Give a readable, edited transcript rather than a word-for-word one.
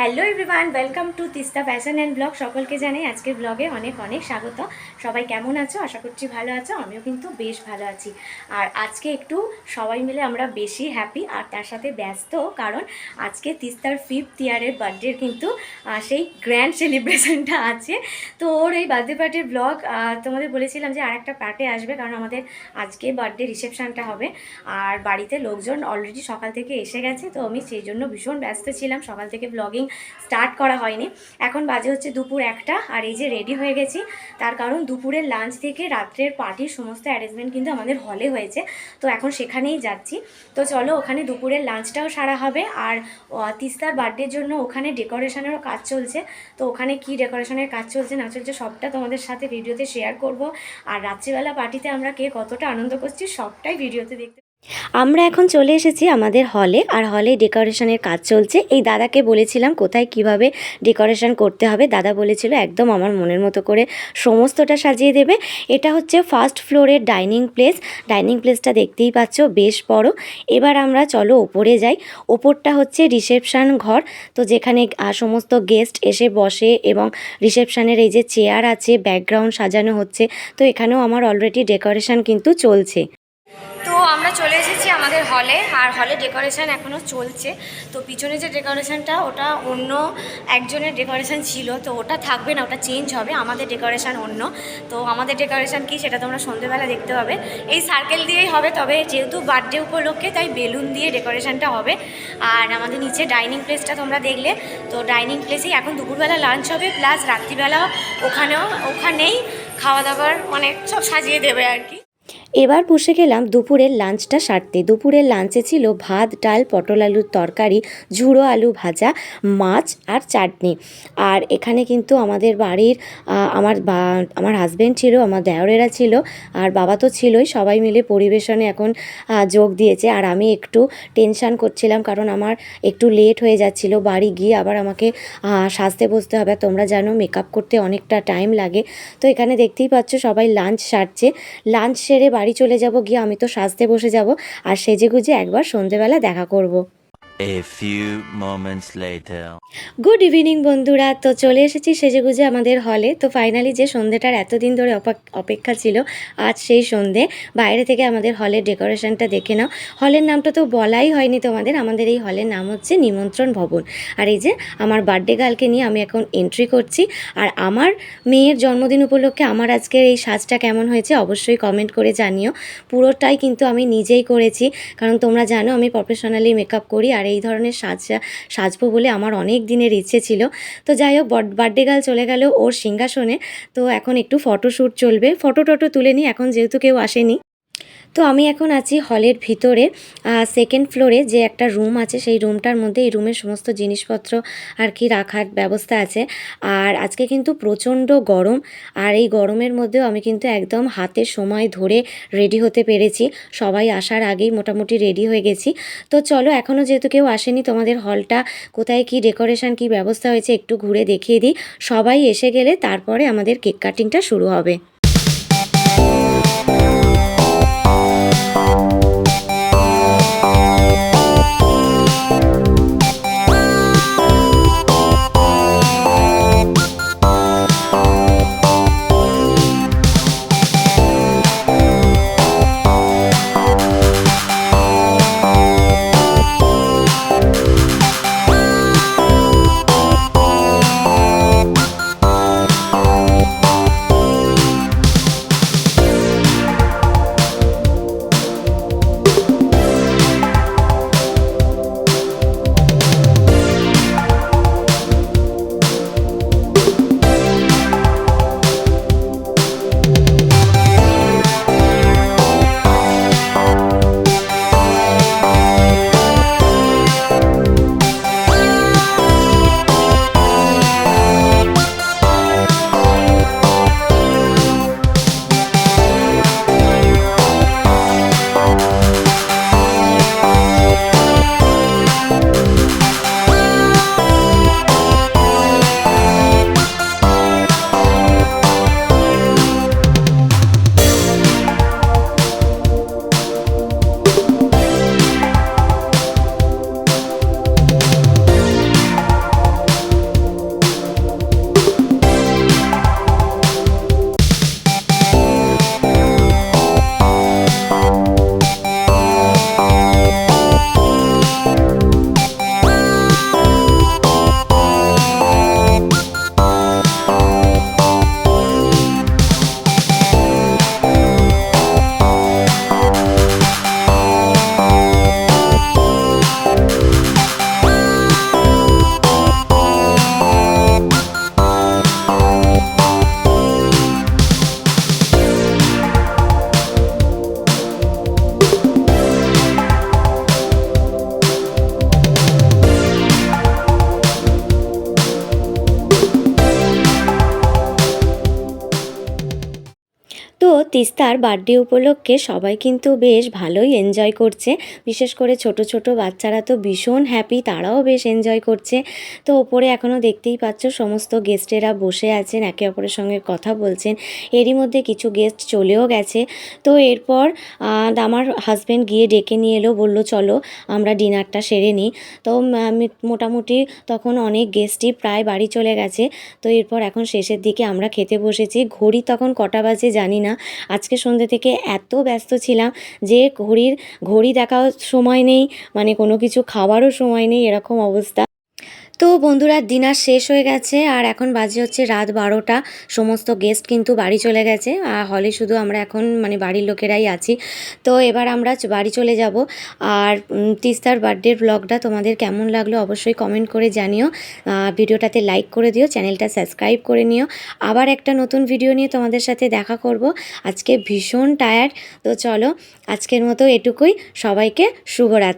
Hello everyone, welcome to Teesta fashion and blog. সকলকে জানাই আজকের ব্লগে অনেক অনেক স্বাগত। সবাই কেমন আছো? আশা করছি ভালো আছো। আমিও কিন্তু বেশ ভালো আছি। আর আজকে একটু সবাই মিলে আমরা বেশি হ্যাপি আর তার সাথে ব্যস্ত, কারণ আজকে তিস্তার 5th ইয়ারের বার্থডের কিন্তু সেই গ্র্যান্ড সেলিব্রেশনটা আছে। তো ওর এই বার্থডে পার্টির ব্লগ তোমাদের বলেছিলাম যে আরেকটা পার্টে আসবে, কারণ আমাদের আজকে বার্থডে রিসেপশনটা হবে। আর বাড়িতে লোকজন অলরেডি সকাল থেকে এসে গেছে, তো আমি সেই জন্য ভীষণ ব্যস্ত ছিলাম, সকাল থেকে ব্লগিং স্টার্ট করা হয়নি। এখন বাজে হচ্ছে দুপুর 1টা, আর এই যে রেডি হয়ে গেছি, তার কারণ দুপুরের লাঞ্চ থেকে রাত্রের পার্টির সমস্ত অ্যারেঞ্জমেন্ট কিন্তু আমাদের হলে হয়েছে, তো এখন সেখানেই যাচ্ছি। তো চলো, ওখানে দুপুরের লাঞ্চটাও সারা হবে। আর তিস্তার বার্থডের জন্য ওখানে ডেকোরেশনেরও কাজ চলছে, তো ওখানে কি ডেকোরেশনের কাজ চলছে না চলছে সবটা তোমাদের সাথে ভিডিওতে শেয়ার করব। আর রাত্রিবেলা পার্টিতে আমরা কে কতটা আনন্দ করছি সবটাই ভিডিওতে দেখতে। আমরা এখন চলে এসেছি আমাদের হলে, আর হলে ডেকোরেশনের কাজ চলছে। এই দাদাকে বলেছিলাম কোথায় কিভাবে ডেকোরেশন করতে হবে, দাদা বলেছিল একদম আমার মনের মতো করে সমস্তটা সাজিয়ে দেবে। এটা হচ্ছে ফার্স্ট ফ্লোরের ডাইনিং প্লেস। ডাইনিং প্লেসটা দেখতেই পাচ্ছ, বেশ বড়। এবার আমরা চলো ওপরে যাই। ওপরটা হচ্ছে রিসেপশন ঘর, তো যেখানে সমস্ত গেস্ট এসে বসে, এবং রিসেপশনের এই যে চেয়ার আছে, ব্যাকগ্রাউন্ড সাজানো হচ্ছে। তো এখানেও আমার অলরেডি ডেকোরেশন কিন্তু চলছে। তো আমরা চলে এসেছি আমাদের হলে, আর হলে ডেকোরেশন এখনও চলছে। তো পিছনে যে ডেকোরেশনটা, ওটা অন্য একজনের ডেকোরেশন ছিল, তো ওটা থাকবে না, ওটা চেঞ্জ হবে। আমাদের ডেকোরেশন অন্য। তো আমাদের ডেকোরেশন কি সেটা তোমরা সন্ধ্যেবেলা দেখতে পাবে। এই সার্কেল দিয়েই হবে, তবে যেহেতু বার্থডে উপলক্ষে তাই বেলুন দিয়ে ডেকোরেশনটা হবে। আর আমাদের নিচে ডাইনিং প্লেসটা তোমরা দেখলে, তো ডাইনিং প্লেসেই এখন দুপুরবেলা লাঞ্চ হবে, প্লাস রাত্রিবেলা ওখানেই খাওয়া দাওয়ার মানে সব সাজিয়ে দেবে আর কি। এবার বসে গেলাম দুপুরের লাঞ্চটা সারতে। দুপুরের লাঞ্চে ছিল ভাত, ডাল, পটল আলুর তরকারি, ঝুড়ো আলু ভাজা, মাছ আর চাটনি। আর এখানে কিন্তু আমাদের বাড়ির আমার হাজব্যান্ড ছিল, আমার দেওরেরা ছিল, আর বাবা তো ছিলই। সবাই মিলে পরিবেশনে এখন যোগ দিয়েছে। আর আমি একটু টেনশান করছিলাম, কারণ আমার একটু লেট হয়ে যাচ্ছিল। বাড়ি গিয়ে আবার আমাকে সাজতে বসতে হবে। তোমরা জানো মেকআপ করতে অনেকটা টাইম লাগে। তো এখানে দেখতেই পাচ্ছ সবাই লাঞ্চ সারছে। লাঞ্চ সেরে বাড়ি চলে যাব, গিয়ে আমি তো সাজতে বসে যাব, আর সেজেগুজে একবার সন্ধেবেলা দেখা করব। A few moments later. Good evening বন্ধুরা, তো চলে এসেছি সেজেগুজে আমাদের হলে। তো ফাইনালি যে সন্ধ্যেটার এতদিন ধরে অপেক্ষা ছিল, আজ সেই সন্ধে। বাইরে থেকে আমাদের হলের ডেকোরেশনটা দেখে নাও। হলের নামটা তো বলাই হয়নি তোমাদের। আমাদের এই হলের নাম হচ্ছে নিমন্ত্রণ ভবন। আর এই যে আমার বার্থডে গার্লকে নিয়ে আমি এখন এন্ট্রি করছি। আর আমার মেয়ের জন্মদিন উপলক্ষে আমার আজকের এই সাজটা কেমন হয়েছে অবশ্যই কমেন্ট করে জানিও। পুরোটাই কিন্তু আমি নিজেই করেছি, কারণ তোমরা জানো আমি প্রফেশনালি মেকআপ করি, আর এই ধরনের সাজবো বলে আমার অনেক দিনের ইচ্ছে ছিল। তো যাই হোক, বার্থডে গার্ল চলে গেল ওর সিংহাসনে। তো এখন একটু ফটোশ্যুট চলবে, ফটো টটো তুলে নিই এখন, যেহেতু কেউ আসেনি। তো আমি এখন আছি হলের ভিতরে, সেকেন্ড ফ্লোরে যে একটা রুম আছে, সেই রুমটার মধ্যে এই রুমের সমস্ত জিনিসপত্র আর কি রাখার ব্যবস্থা আছে। আর আজকে কিন্তু প্রচণ্ড গরম, আর এই গরমের মধ্যেও আমি কিন্তু একদম হাতে সময় ধরে রেডি হতে পেরেছি। সবাই আসার আগেই মোটামুটি রেডি হয়ে গেছি। তো চলো, এখনও যেহেতু কেউ আসেনি, তোমাদের হলটা কোথায় কি ডেকোরেশন কি ব্যবস্থা হয়েছে একটু ঘুরে দেখিয়ে দিই। সবাই এসে গেলে তারপরে আমাদের কেক কাটিংটা শুরু হবে। তিস্তার বার্থডে উপলক্ষে সবাই কিন্তু বেশ ভালোই এনজয় করছে, বিশেষ করে ছোট ছোট বাচ্চারা তো ভীষণ হ্যাপি, তারাও বেশ এনজয় করছে। তো ওপরে এখনও দেখতেই পাচ্ছ সমস্ত গেস্টেরা বসে আছেন, একে অপরের সঙ্গে কথা বলছেন। এরই মধ্যে কিছু গেস্ট চলেও গেছে। তো এরপর আমার হাজব্যান্ড গিয়ে ডেকে নিয়ে এলো, বললো চলো আমরা ডিনারটা সেরে নিই। তো আমি মোটামুটি তখন অনেক গেস্টই প্রায় বাড়ি চলে গেছে। তো এরপর এখন শেষের দিকে আমরা খেতে বসেছি। ঘড়ি তখন কটা বাজে জানি না, আজকে সন্ধ্যে থেকে এত ব্যস্ত ছিলাম যে ঘড়ি দেখাও সময় নেই, মানে কোনো কিছু খাওয়ারও সময় নেই, এরকম অবস্থা। তো বন্ধুরা, ডিনার শেষ হয়ে গেছে আর এখন বাজে হচ্ছে রাত 12টা। সমস্ত গেস্ট কিন্তু বাড়ি চলে গেছে, হলে শুধু আমরা এখন মানে বাড়ির লোকেরাই আছি। তো এবার আমরা বাড়ি চলে যাব। আর তিস্তার বার্থডের ব্লগটা তোমাদের কেমন লাগলো অবশ্যই কমেন্ট করে জানিও। ভিডিওটাতে লাইক করে দিও, চ্যানেলটা সাবস্ক্রাইব করে নিও। আবার একটা নতুন ভিডিও নিয়ে তোমাদের সাথে দেখা করব। আজকে ভীষণ টায়ার্ড। তো চলো আজকের মতো এটুকুই, সবাইকে শুভরাত্রি।